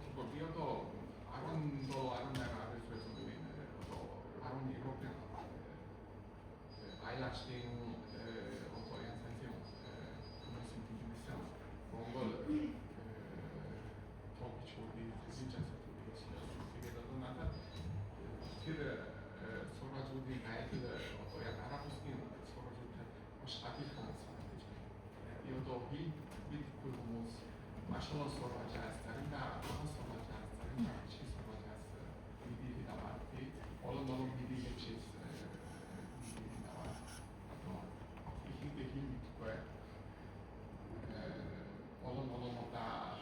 것들과 비어도 아론도 아론나가 아래쪽에서 아론 유럽에 아이락스팅 어떤 양산생 그것은 비즈니스랑 몽골 topi çoğu 진짜서 되게도 나타 그 서로 주디 가이드 어떤 아랍스킨 서로 주디 샤티 포스 이것도 비트풀 모스 마샬라 서로 자스타린가 서로 자스타린가 치 서로 자스 비디리 나와티 얼른 비디리 치스 비디리 나와 또 이게 힘이 거야 얼른 다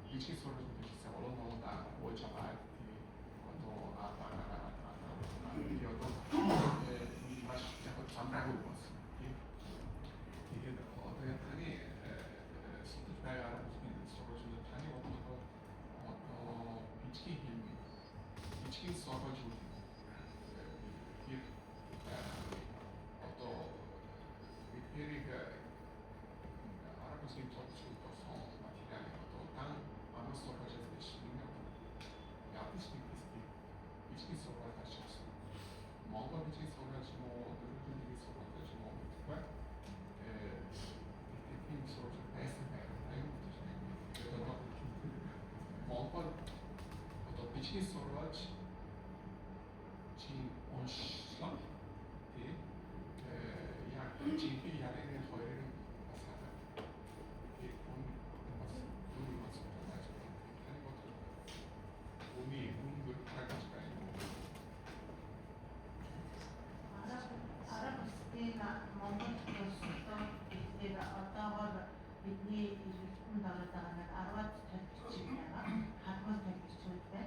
이치 서로 주디 치스 얼른 다 오자마티 또 아빠가 이것도 맛이 약간 잠라고 있었어 이게 어떻게 타니 스토리가 무슨 서로주는 타니 어떤 비치킨 서로주 이게 어떤 리페리가 아랍스킨 접수도 성 마티리얼이 어떤 땅 아무 서로주에서 시민이 야티스틱 비치킨 서로가 다시 없어 몽골 비치킨 서로지 뭐 누르들이 서로지 뭐 Film sorusu beslemeye 몽골 어떤 비치킨 소라지 진 온슬람 약 진피 야레는 거래는 마사다 온 돈이 맞습니다. 하는 것들 몸이 문을 팔아가지고 아랍스테가 몽골에서 이때가 어떠한 бидний ирэлтэн дараагаар нэг 10-аад тавьчихлаа. Хадмал тавьчихлаа.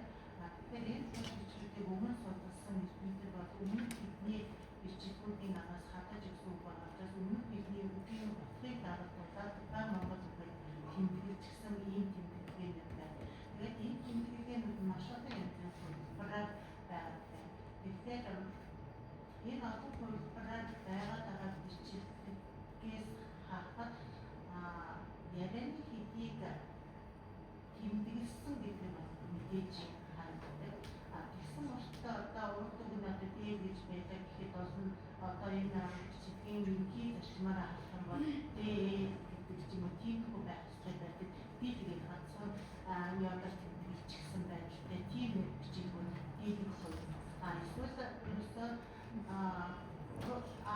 Тэгэхээр энэ тавьчихлыг өмнө судалсан эрдэмтэд бол өмнө бидний бичгүүрийн араас хадаж өгсөн үг байгаас өмнө бидний үгийн утгыг дараалуулаад Монгол хэлээр тэмдэглэжсэн ийм тэмдэглэгээ байна. Тэгээд энэ тэмдэглэгээ маш олон юмтай хөлбөрөөр байдаг. Тэгэхээр энэ олон хөлбөрөөр байгаа бичгээс харахад ярианы хэдийг тэмдэглэсэн гэдэг нь мэдээж харагддаг. Тэгсэн мөртөө одоо урд үг надад дээр гэж байдаг гэхэд бол одоо энэ бичгийн ерөнхий зарчмаараа харах юм бол гэдэг ч юм уу тиймгүй байх хэрэгтэй байдаг. Би тэгээд ганцхан яагаад тэмдэглэчихсэн байх вэ? Тийм бичгүүн тийм хөл. Эсвэл ерөөсөө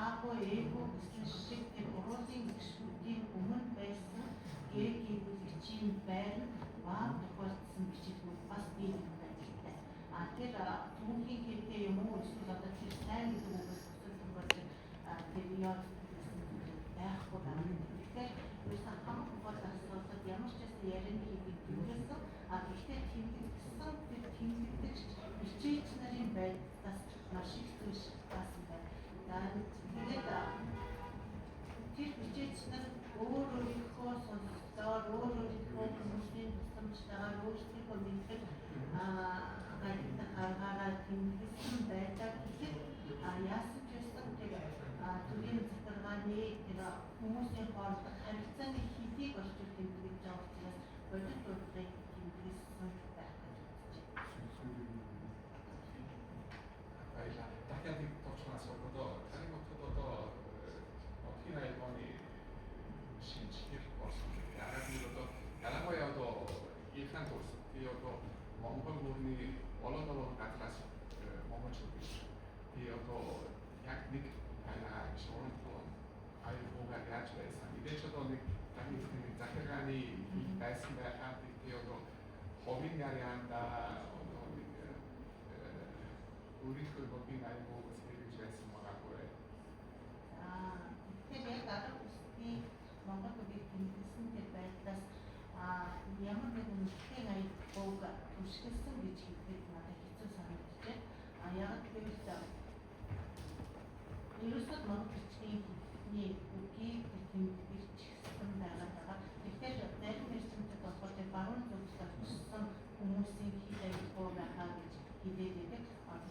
аагүй ээгүй гэсэн шиг тэр уруулийн гişүүдийн өмнө байсан гээгийн бичгийн байр ваа тохиолдсон бичгүүд бас бий байдаг. Тэр түүхийн хэлтэй юм уу эсвэл одоо тэр сайн гэдэг үгээс тусалж тэр яа байхгүй байна. Тэгэхээр ерөөсөө хамаагүй бол асуудал ямар ч гэсэн ярианы хэдийг тэмдэглэсэн. Гэхдээ тэмдэглэсэн тэр тэмдэглэж бичээч нарын байдаас маш их зүйл шалтгаалсан байна. Тэгээд тэр бичээч нар өөрийнхөө сонсдоор өөрийнхөө хүмүүсийн тусламжтайгаар өөрсдийнхөө мэддэг гаргаараа тэмдэглэсэн байдаг гэхэд яасан ч байсан тэр төрийн захиргааны тэр хүмүүсийн хоорондох харилцааны хэдийг олж тэмдэглэж байгаа учраас бодит бодлыг тэмдэглэсэн байх гэж байна. дахиад нэг товчноос одоо таны хотод одоо 어떻게 날건이 신치를 벌써 야라비로도 야라고야도 일단 돌스 뒤어도 몽골군이 얼어놓은 가트라스 몽골 쪽이 뒤어도 약닉 하나 쇼런도 아이보가 야주에서 이래저도 당연히 자체간이 말씀을 뒤어도 법인야리 한다 우리 그 법인 아이보 세계를 주에서 뭐라고 해 тэгээд аравсны Монгол үгийг тэмдэглэсэн тэр байдлаас ямар нэгэн нэгэн аялбаг туршилсан гэж хэлээд надад хэцүү санагдчихэ. Яг гэвэл ерөөсөө Монгол бичгийн хэлний үгийг тэмдэглэсэн байгаа. Тэгэхээр зарим хэрэгцээнд болохоор тэр баруун зөвлөлд очсон хүмүүсийн хэл аялбаг байхаа гэж хэлээд байдаг.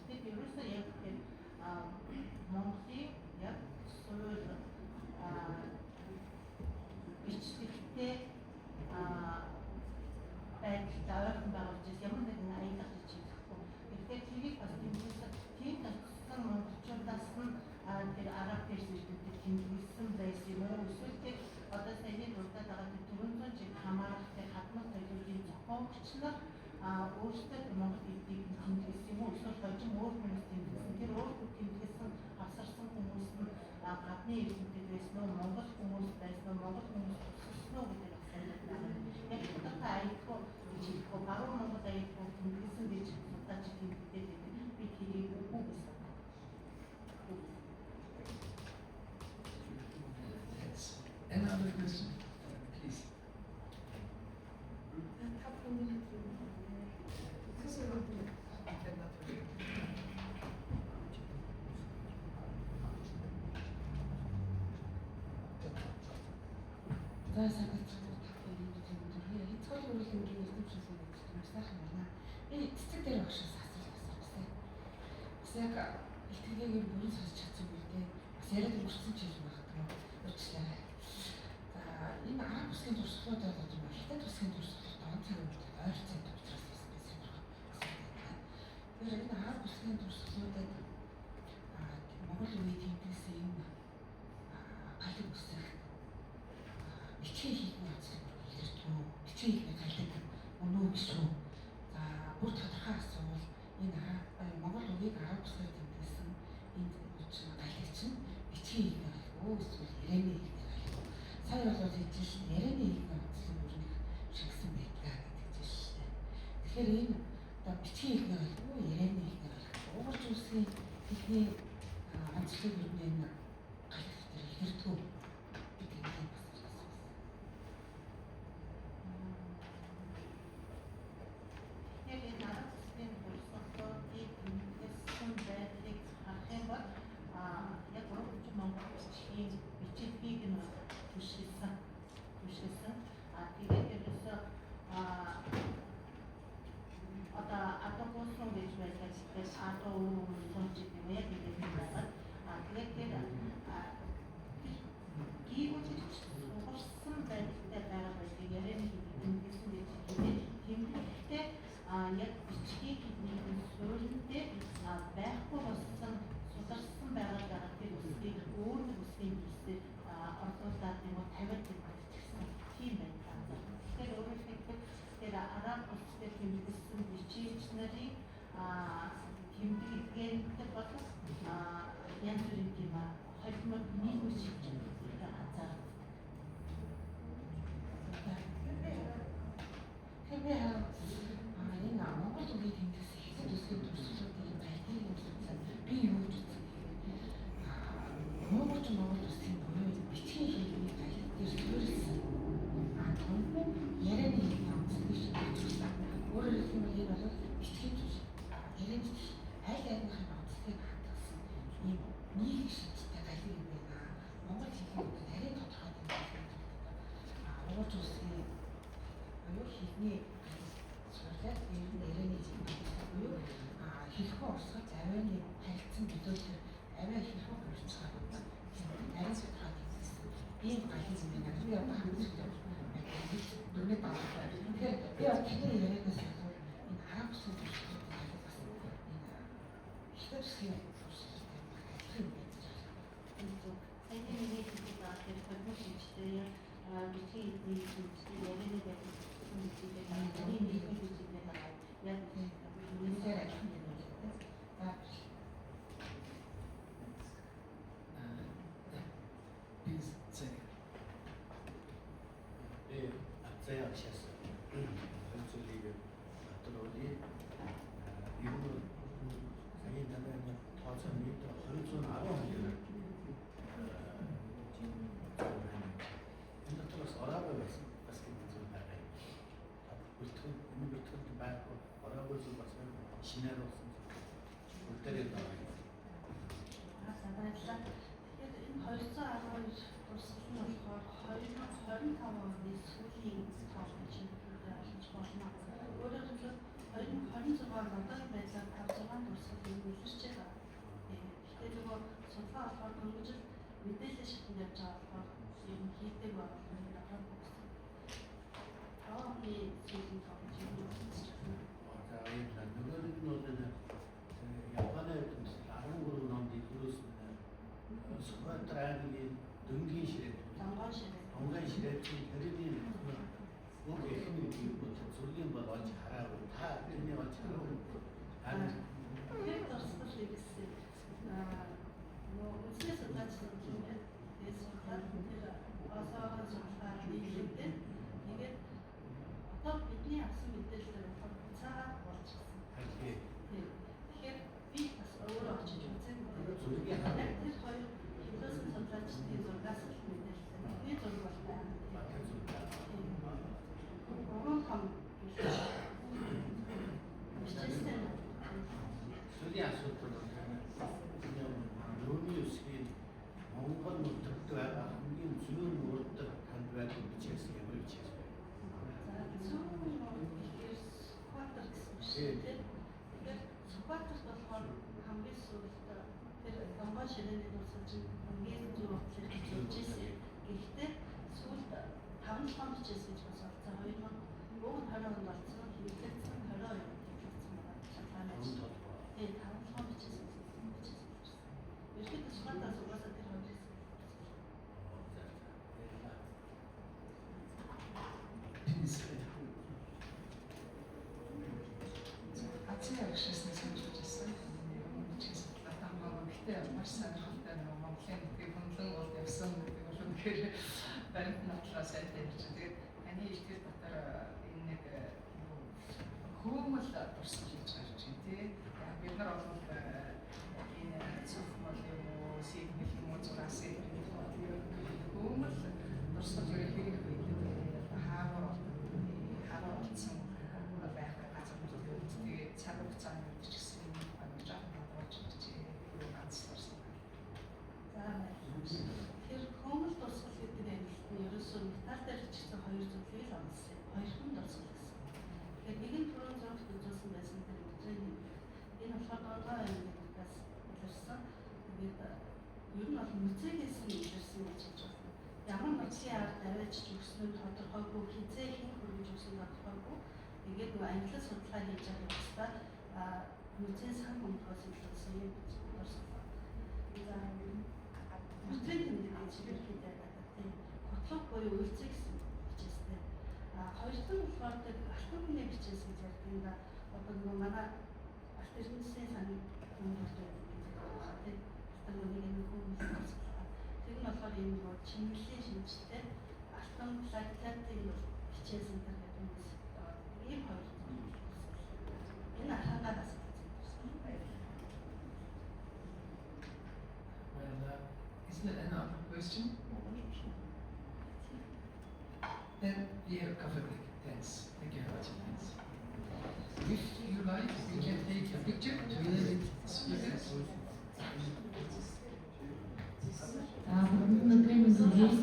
Тэгэхээр ерөөсөө яг тэр Монголын яг суурь бичлэгтэй байдалтай ойрхон өөрсдөө Монгол эдийг тэмдэглэсэн юм уу? Эсвэл хожим өөр хүмүүс тэмдэглэсэн. Тэр өөр тэмдэглэсэн авсарсан хүмүүс нь гадны иргэнтэй байсан уу? Монгол хүмүүс байсан уу? Монгол хүмүүс туссан уу гэдэг асуулт байна. Яг одоо аялал гэж хэлэхгүй баруун Монгол аялал тэмдэглэсэн гэж судалж тэмдэглээд байдаг. Би тэрийг үгүй гэсэн. Another question, please. За санагч хэцүү үйл хэмжээний эзэмшсэн гэж сайхан байна. Би цэцэг дээр багшаас асуусан. Бас яг илтгэлийг бүрэн сонсч чадсан үедээ бас яриад өнгөрсөн ч юм байна. Уучлаарай. За энэ арга бүсгийн туршлагууд бол юм хятад бүсгийн туршлагууд онцгой ойрцоо төвчрээс байсан юм байна. Тэр энэ арга бүсгийн туршлагуудад Монгол үеийн тэмдэглэсэн энэ галиг бүсэг бичгийн хийхний онцлог илэрдэг. Бичгийн хийхний галиг өнөө биш үү? За бүр тодорхой асуувал энэ Монгол үеийг арга бүсгээр тэмдэглэсэн энэ галиг чинь бичгийн хийхний галиг уу эсвэл ярианы хийхний галиг уу? Сая болоод хэлжсэн ярианы хийхний онцлог бүрнийх шигсэн байдгаа гэдэг чинь шүү дээ. Тэгэхээр энэ одоо бичгийн хийхний галиг уу ярианы хийхний галиг уу? Уурж үсгийн хийхний онцлог бүрний энэ галиг дээр илэрдэг. Зургийн бол олж хараагүй та тэрний хамгийн асуудал бол нөөний үсгийн Монгол нутагт байгаа хамгийн зүүн урддаг ханд байдаг бичээс ямар бичээс вэ? Сүхбаатар гэсэн биш тийм. Тэгэхээр Сүхбаатарт болохоор хамгийн сүүлд тэр Монгол ширээний тусалж хамгийн зөв хөтлөж үзсэн. Гэхдээ сүүлд 5-7 бичээс гэж бас олцсон. 2020 онд олцсон. Хэрэглэгдсэн 20 онд хэрэглэгдсэн байгаа. Шалтгаанаас. Тийм 5-7 бичээс үзсэн. Ерөнхийдөө Сүхбаатараас угаасаа тэр хоёр хэсэг. Ацаа агшаасны санаж байсан. Чигээс батамгаа гэхдээ маш сонирхолтой нэг Монголын нэг хөндлөн бол явсан гэдэг бол үнэхээр баримт нотлоо сайн тавьж. Тэгээд таны ихтгэл дотор энэ нэг хөөмөл дурсан гэж гарч байна тий. Бид нар бол энэ цогмол юм уу, сигнал юм уу, зураас юм уу хөөмөл дурсан хэрэг хийх үед хаавар олцсон байх газар нутгийн тэгээд цаг хугацаанд үдчихсэн юм жаа бодож ирчихээ юу ганцлаарсан. За тэр хөөмөл дурсгал гэдэг ангилт нь ерөөсөө металл дээр хичсэн хоёр зүйлийг л онцлоо. Хоёр хүн дурсгал гэсэн. Тэгэхээр нэг нь түрүүн зурагт үзүүлсэн байсан тэр өдрийн энэ болохоор доо ангилтаас илэрсэн. Тэгээд ер нь бол музейгээс нь илэрсэн гэж хэлж байна. Ямар музейн ард аваач өгсөн нь тодорхойгүй, хизээ хин хөргөж өгсөн тодорхойгүй. Тэгээд нөгөө англи судалгаа хийж байгаа хэвээр музейн сан комплексс илэрсэн юм гэж бодсон. За музейн тэмдэг гэж хэлээд байгаа тийм готлог буюу үйлцэг гэсэн бичээстэй. Хоёр дахь нь болохоор тэр алтан хүний бичээс гэж ярьдаг. Одоо нөгөө манай алт эрдэнэсийн сан комплексс гэдэг байгаа тийм алтан хүний нэг хүмүүс. Тэр нь болохоор энэ нөгөө чингэлийн шинжтэй алтан платинатын бичээс энэ гэдэг хүмүүс ийм хоёр энэ ахангараас Well, is there another question? Then yeah, cover it. Thanks. Thank you very much. Thanks. If you like, we can take a picture together with speakers. Өнөөдрийн мэндийг